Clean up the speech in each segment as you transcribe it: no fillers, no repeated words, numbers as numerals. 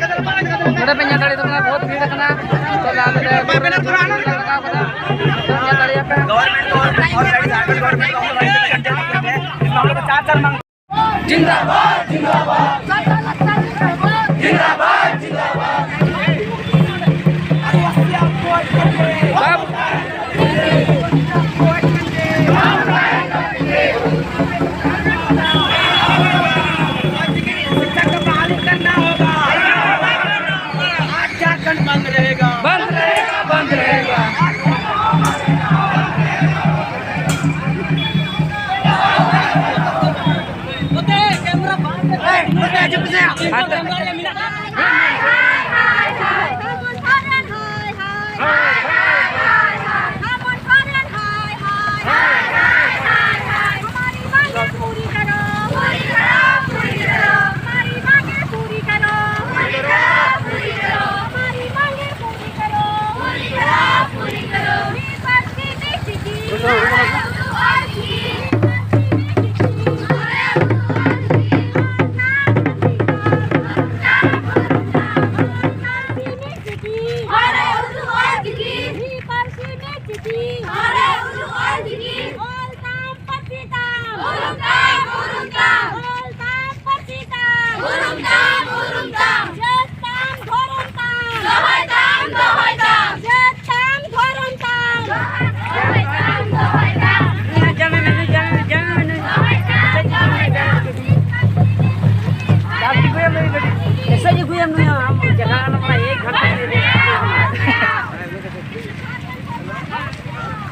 नोड़े पे ᱧᱮᱞ ᱫᱟᱲᱮᱭᱟᱜ ᱠᱟᱱᱟ बहुत भीड़ ᱠᱟᱱᱟ तो लाल रे लगाव ᱠᱟᱫᱟ तो ᱧᱮल ᱫᱟᱲᱮᱭᱟᱜ ᱯᱮ गवर्नमेंट और साइड झारखंड गवर्नमेंट को हम लोग 4 मांग जिंदाबाद जिंदाबाद जिंदाबाद जिंदाबाद बंद रहेगा बंद रहेगा कैमरा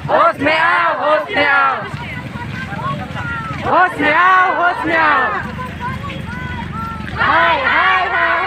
होश में आओ होश में आओ होश में आओ होश में आओ हाय हाय हाय